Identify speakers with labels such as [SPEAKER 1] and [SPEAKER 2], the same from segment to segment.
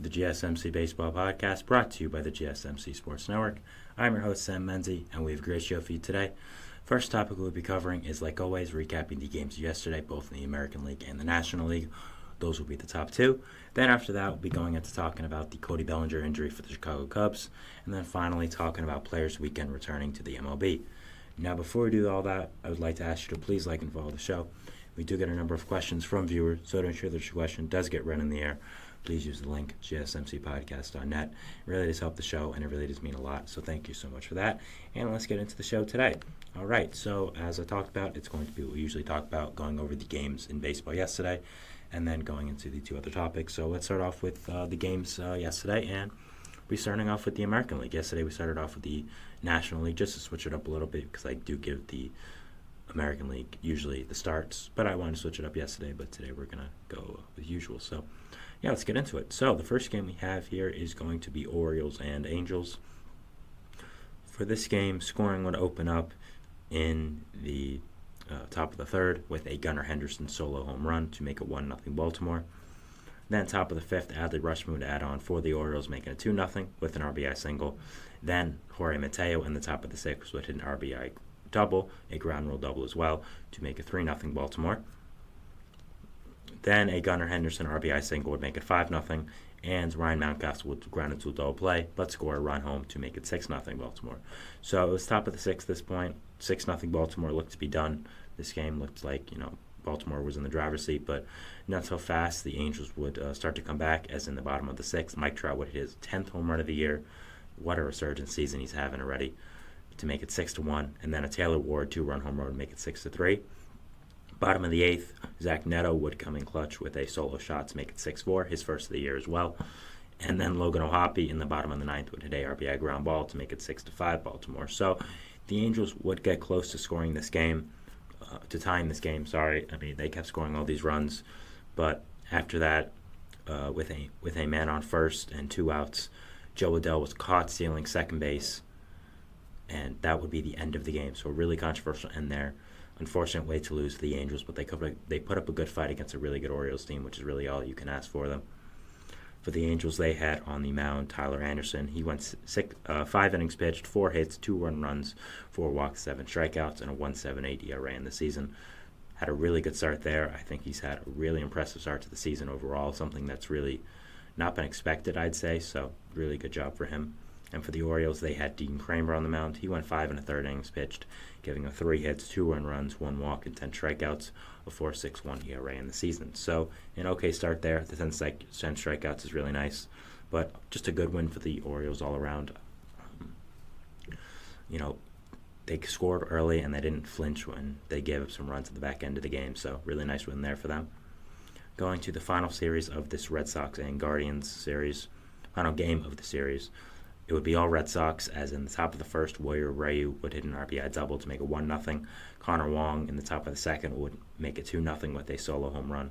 [SPEAKER 1] to the GSMC Baseball Podcast, brought to you by the GSMC Sports Network. I'm your host, Sam Menzie, and we have a great show for you today. First topic we'll be covering is, like always, recapping the games of yesterday, both in the American League and the National League. Those will be the top two. Then after that, we'll be going into talking about the Cody Bellinger injury for the Chicago Cubs, and then finally talking about Players Weekend returning to the MLB. Now, before we do all that, I would like to ask you to please like and follow the show. We do get a number of questions from viewers, so to ensure that your question does get read in the air, please use the link, gsmcpodcast.net. It really does help the show, and it really does mean a lot, so thank you so much for that. And let's get into the show today. All right, so as I talked about, it's going to be what we usually talk about, going over the games in baseball yesterday, and then going into the two other topics. So let's start off with the games yesterday, and we're starting off with the American League. Yesterday we started off with the National League, just to switch it up a little bit, because I do give the American League usually the starts, but I wanted to switch it up yesterday, but today we're going to go with usual. So yeah, let's get into it. So the first game we have here is going to be Orioles and Angels. For this game, scoring would open up in the top of the third with a Gunnar Henderson solo home run to make it 1-0 Baltimore. Then top of the fifth, Adley Rutschman would add on for the Orioles, making it 2-0 with an RBI single. Then Jorge Mateo in the top of the sixth would hit an RBI double, a ground rule double as well, to make it 3-0 Baltimore. Then a Gunnar Henderson RBI single would make it 5-0, and Ryan Mountcastle would ground into a double play, but score a run home to make it 6-0 Baltimore. So it was top of the sixth at this point. 6-0 Baltimore looked to be done. This game looked like, Baltimore was in the driver's seat, but not so fast. The Angels would start to come back, as in the bottom of the sixth, Mike Trout would hit his 10th home run of the year. What a resurgent season he's having already, to make it 6-1, and then a Taylor Ward 2-run home run to make it 6-3. Bottom of the eighth, Zach Neto would come in clutch with a solo shot to make it 6-4, his first of the year as well. And then Logan O'Hoppe in the bottom of the ninth would hit a RBI ground ball to make it 6-5 Baltimore. So the Angels would get close to scoring this game, to tying this game. I mean, they kept scoring all these runs, but after that, with a man on first and 2 outs, Joe Adell was caught stealing second base, and that would be the end of the game. So a really controversial end there. Unfortunate way to lose to the Angels, but they put up a good fight against a really good Orioles team, which is really all you can ask for them. For the Angels, they had on the mound Tyler Anderson. He went 5 innings pitched, 4 hits, 2 earned runs, 4 walks, 7 strikeouts, and a 1.78 ERA in the season. Had a really good start there. I think he's had a really impressive start to the season overall, something that's really not been expected, I'd say. So really good job for him. And for the Orioles, they had Dean Kramer on the mound. He went 5 1/3 innings pitched, giving a 3 hits, 2 earned runs, 1 walk, and 10 strikeouts, a 4.61 ERA in the season. So an okay start there. The 10 strikeouts is really nice, but just a good win for the Orioles all around. They scored early and they didn't flinch when they gave up some runs at the back end of the game. So really nice win there for them. Going to the final series of this Red Sox and Guardians series, final game of the series. It would be all Red Sox, as in the top of the first, Warrior Ryu would hit an RBI double to make it 1-0. Connor Wong in the top of the second would make it 2-0 with a solo home run.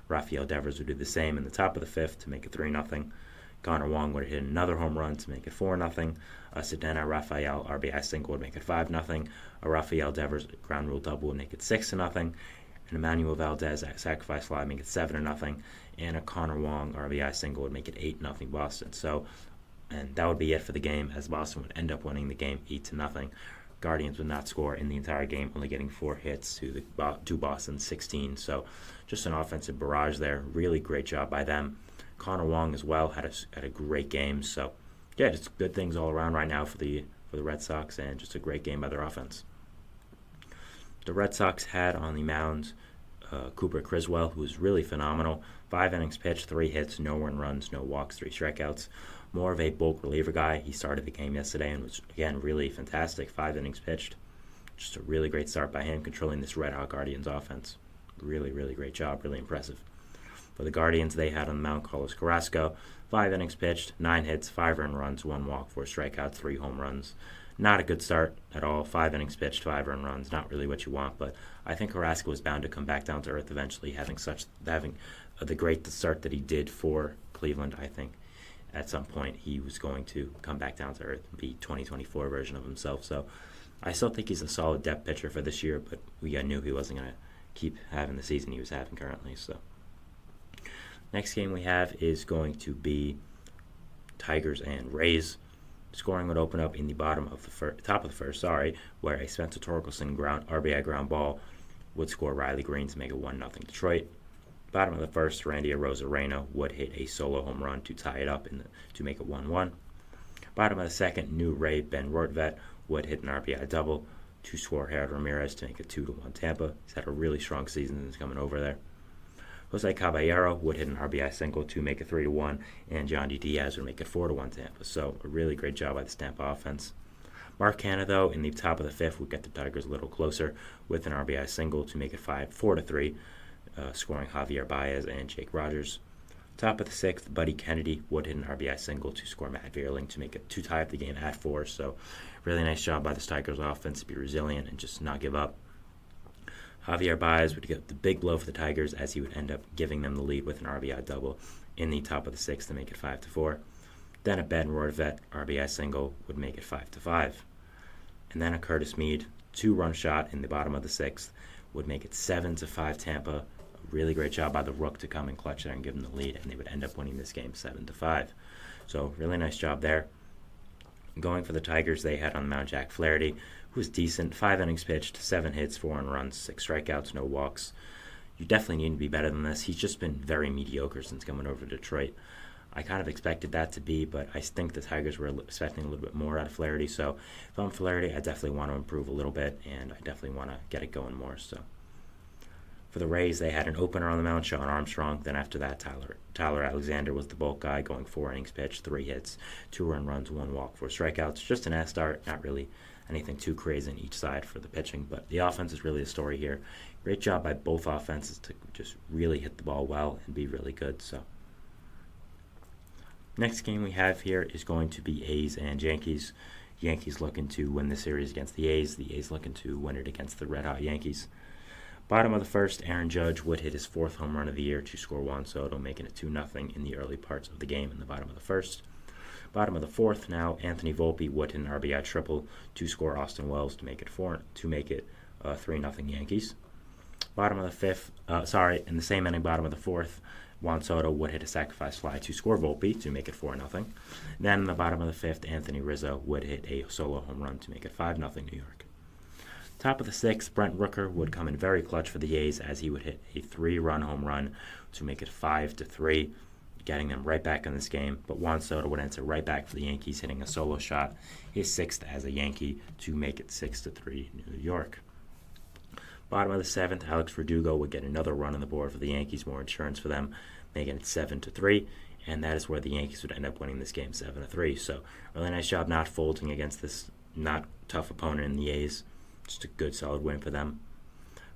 [SPEAKER 1] Rafael Devers would do the same in the top of the fifth to make it 3-0. Connor Wong would hit another home run to make it 4-0. A Cedena Rafael RBI single would make it 5-0. A Rafael Devers ground rule double would make it 6-0. An Emmanuel Valdez sacrifice fly would make it 7-0. And a Connor Wong RBI single would make it 8-0 Boston. And that would be it for the game, as Boston would end up winning the game 8-0. Guardians would not score in the entire game, only getting 4 hits to Boston's 16. So just an offensive barrage there. Really great job by them. Connor Wong as well had a great game. So yeah, just good things all around right now for the Red Sox, and just a great game by their offense. The Red Sox had on the mound Cooper Criswell, who was really phenomenal. 5 innings pitched, 3 hits, no earned runs, no walks, 3 strikeouts. More of a bulk reliever guy. He started the game yesterday and was, again, really fantastic. 5 innings pitched. Just a really great start by him, controlling this Red Hot Guardians offense. Really, really great job. Really impressive. For the Guardians, they had on the mound Carlos Carrasco. 5 innings pitched, 9 hits, 5 earned runs, 1 walk, 4 strikeouts, 3 home runs. Not a good start at all. 5 innings pitched, 5 earned runs. Not really what you want, but I think Carrasco was bound to come back down to earth eventually, having the great start that he did for Cleveland. I think at some point he was going to come back down to earth and be 2024 version of himself. So I still think he's a solid depth pitcher for this year, but we knew he wasn't going to keep having the season he was having currently. So next game we have is going to be Tigers and Rays. Scoring would open up in the top of the first, where a Spencer Torkelson RBI ground ball would score Riley Green to make it 1-0 Detroit. Bottom of the first, Randy Arozarena would hit a solo home run to tie it up to make it 1-1. Bottom of the second, new Ray Ben Rortvedt would hit an RBI double to score Harold Ramirez to make it 2-1 Tampa. He's had a really strong season since coming over there. Jose Caballero would hit an RBI single to make it 3-1, and Johnny Diaz would make it 4-1 Tampa. So a really great job by the Tampa offense. Mark Canha, though, in the top of the fifth would get the Tigers a little closer with an RBI single to make it 4-3, scoring Javier Baez and Jake Rogers. Top of the sixth, Buddy Kennedy would hit an RBI single to score Matt Vierling to tie up the game at 4. So really nice job by the Tigers offense to be resilient and just not give up. Javier Baez would get the big blow for the Tigers as he would end up giving them the lead with an RBI double in the top of the sixth to make it 5-4. Then a Ben Rortvedt RBI single would make it 5-5. And then a Curtis Mead 2-run shot in the bottom of the sixth would make it 7-5 Tampa. A really great job by the Rook to come in clutch there and give them the lead, and they would end up winning this game 7-5. So really nice job there. Going for the Tigers, they had on the mound Jack Flaherty, who was decent. 5 innings pitched, 7 hits, 4 earned runs, 6 strikeouts, no walks. You definitely need to be better than this. He's just been very mediocre since coming over to Detroit. I kind of expected that to be, but I think the Tigers were expecting a little bit more out of Flaherty. So if I'm Flaherty, I definitely want to improve a little bit, and I definitely want to get it going more. So for the Rays, they had an opener on the mound, Sean Armstrong. Then after that, Tyler Alexander was the bulk guy, going 4 innings pitched, 3 hits, 2 earned runs, 1 walk, 4 strikeouts. Just an start, not really anything too crazy on each side for the pitching, but the offense is really the story here. Great job by both offenses to just really hit the ball well and be really good. So next game we have here is going to be A's and Yankees. Yankees looking to win the series against the A's. The A's looking to win it against the red-hot Yankees. Bottom of the first, Aaron Judge would hit his 4th home run of the year to score Juan Soto, making it 2-0 in the early parts of the game in the bottom of the first. Bottom of the fourth now, Anthony Volpe would hit an RBI triple to score Austin Wells to make it 3-0 Yankees. Bottom of the fifth, in the same inning, bottom of the fourth, Juan Soto would hit a sacrifice fly to score Volpe to make it 4-0. Then in the bottom of the fifth, Anthony Rizzo would hit a solo home run to make it 5-0 New York. Top of the sixth, Brent Rooker would come in very clutch for the A's as he would hit a 3-run home run to make it 5-3, getting them right back in this game. But Juan Soto would enter right back for the Yankees, hitting a solo shot, his 6th as a Yankee, to make it 6-3 New York. Bottom of the seventh, Alex Verdugo would get another run on the board for the Yankees, more insurance for them, making it 7-3, and that is where the Yankees would end up winning this game 7-3. So really nice job not folding against this not tough opponent in the A's. Just a good, solid win for them.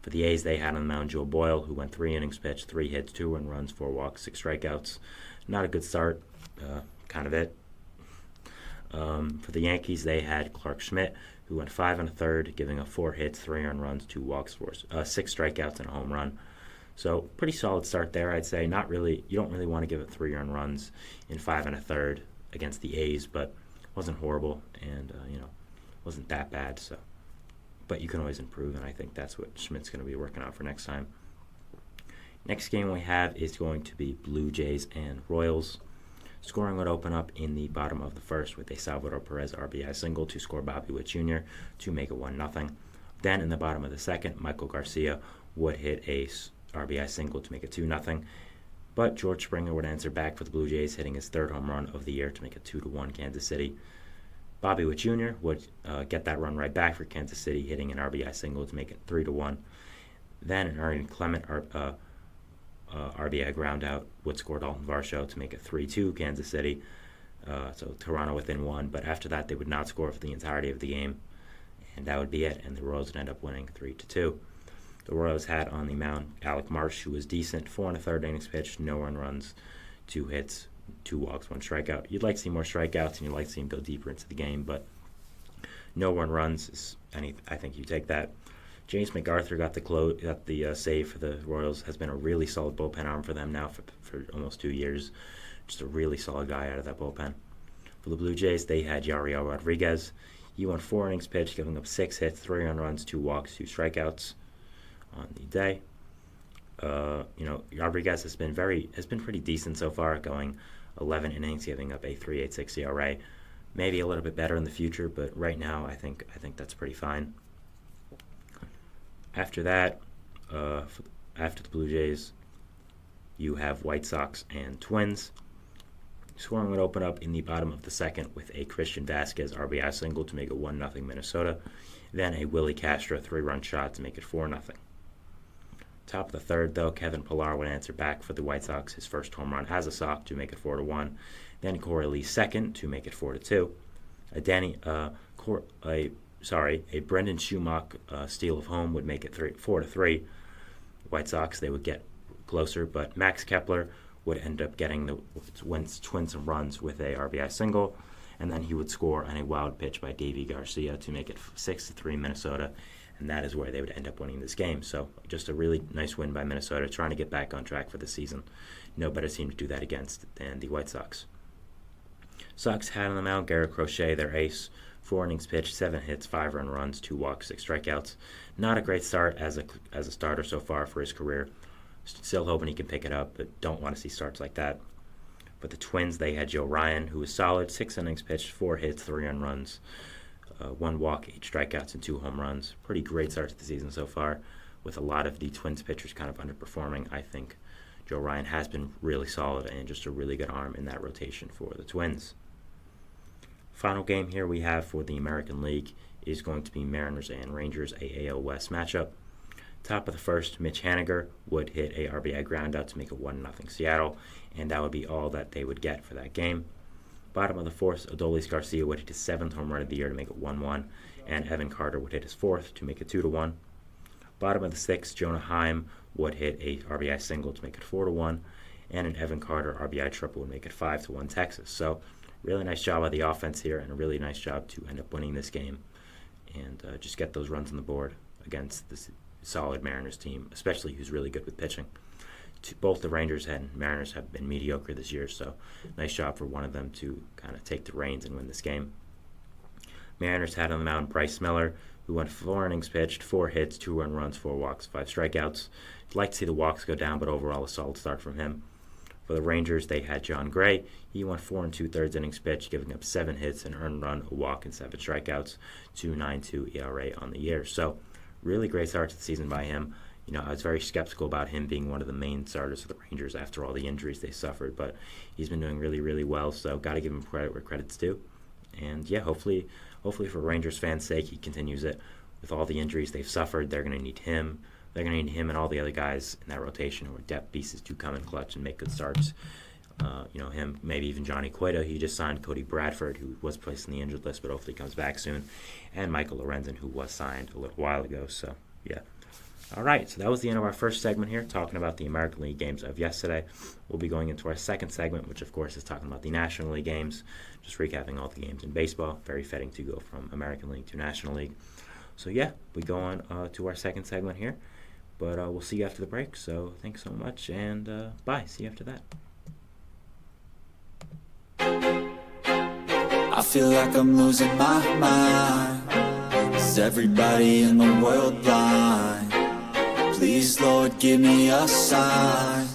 [SPEAKER 1] For the A's, they had on the mound Joe Boyle, who went 3 innings pitched, 3 hits, 2 earned runs, 4 walks, 6 strikeouts. Not a good start, kind of it. For the Yankees, they had Clark Schmidt, who went 5 1/3, giving up 4 hits, 3 earned runs, 2 walks, 6 strikeouts, and a home run. So pretty solid start there, I'd say. Not really. You don't really want to give it 3 earned runs in 5 1/3 against the A's, but wasn't horrible and wasn't that bad. So, but you can always improve, and I think that's what Schmidt's going to be working on for next time. Next game we have is going to be Blue Jays and Royals. Scoring would open up in the bottom of the first with a Salvador Perez RBI single to score Bobby Witt Jr. to make it 1-0. Then in the bottom of the second, Michael Garcia would hit a RBI single to make it 2-0. But George Springer would answer back for the Blue Jays, hitting his 3rd home run of the year to make it 2-1 Kansas City. Bobby Witt Jr. would get that run right back for Kansas City, hitting an RBI single to make it 3-1. Then an Aaron Clement RBI ground out would score Dalton Varsho to make it 3-2 Kansas City. So Toronto within 1, but after that they would not score for the entirety of the game, and that would be it. And the Royals would end up winning 3-2. The Royals had on the mound Alec Marsh, who was decent, 4 1/3 innings pitched, no earned runs, 2 hits, 2 walks, 1 strikeout. You'd like to see more strikeouts, and you'd like to see him go deeper into the game, but no earned runs. I think you take that. James McArthur got the save for the Royals. Has been a really solid bullpen arm for them now for almost 2 years. Just a really solid guy out of that bullpen. For the Blue Jays, they had Yariel Rodriguez. He went 4 innings pitched, giving up 6 hits, 3 earned runs, 2 walks, 2 strikeouts on the day. Rodriguez has been pretty decent so far, going 11 innings, giving up a 3.86 ERA. Maybe a little bit better in the future, but right now I think that's pretty fine. After that, after the Blue Jays, you have White Sox and Twins. Scoring would open up in the bottom of the second with a Christian Vasquez RBI single to make it 1-0 Minnesota. Then a Willie Castro 3-run shot to make it 4-0. Top of the third, though, Kevin Pillar would answer back for the White Sox, his first home run as a Sox to make it 4-1. Then Corey Lee second to make it 4-2. A Brendan Schumacher steal of home would make it 4-3. White Sox, they would get closer, but Max Kepler would end up getting the Twins some runs with a RBI single, and then he would score on a wild pitch by Davey Garcia to make it 6-3 Minnesota, and that is where they would end up winning this game. So just a really nice win by Minnesota, trying to get back on track for the season. No better team to do that against than the White Sox. Sox had on the mound Garrett Crochet, their ace. 4 innings pitched, 7 hits, 5 earned runs, 2 walks, 6 strikeouts. Not a great start as a starter so far for his career. Still hoping he can pick it up, but don't want to see starts like that. But the Twins, they had Joe Ryan, who was solid. 6 innings pitched, 4 hits, 3 earned runs, 1 walk, 8 strikeouts, and 2 home runs. Pretty great start to the season so far, with a lot of the Twins pitchers kind of underperforming. I think Joe Ryan has been really solid and just a really good arm in that rotation for the Twins. Final game here we have for the American League is going to be Mariners and Rangers, a AL West matchup. Top of the first, Mitch Haniger would hit a RBI groundout to make it 1-0 Seattle, and that would be all that they would get for that game. Bottom of the fourth, Adolis Garcia would hit his 7th home run of the year to make it 1-1, and Evan Carter would hit his 4th to make it 2-1. Bottom of the sixth, Jonah Heim would hit a RBI single to make it 4-1, and an Evan Carter RBI triple would make it 5-1 Texas. So really nice job by the offense here, and a really nice job to end up winning this game and just get those runs on the board against this solid Mariners team, especially who's really good with pitching. Both the Rangers and Mariners have been mediocre this year, so nice job for one of them to kind of take the reins and win this game. Mariners had on the mound Bryce Miller, who went 4 innings pitched, 4 hits, 2 earned runs, 4 walks, 5 strikeouts. I'd like to see the walks go down, but overall a solid start from him. For the Rangers, they had John Gray. He went 4 2/3 innings pitched, giving up 7 hits, an earned run, a walk, and 7 strikeouts, 2.92 ERA on the year. So really great start to the season by him. You know, I was very skeptical about him being one of the main starters for the Rangers after all the injuries they suffered, but he's been doing really, really well, so got to give him credit where credit's due. And yeah, hopefully for Rangers fans' sake, he continues it. With all the injuries they've suffered, they're going to need him. They're going to need him and all the other guys in that rotation who are depth pieces to come in clutch and make good starts. Him, maybe even Johnny Cueto. He just signed Cody Bradford, who was placed in the injured list, but hopefully comes back soon. And Michael Lorenzen, who was signed a little while ago. So, yeah. All right, so that was the end of our first segment here, talking about the American League games of yesterday. We'll be going into our second segment, which, of course, is talking about the National League games, just recapping all the games in baseball. Very fitting to go from American League to National League. So, yeah, we go on to our second segment here. But we'll see you after the break. So thanks so much, and bye. See you after that.
[SPEAKER 2] I feel like I'm losing my mind. Is everybody in the world blind? Please, Lord, give me a sign.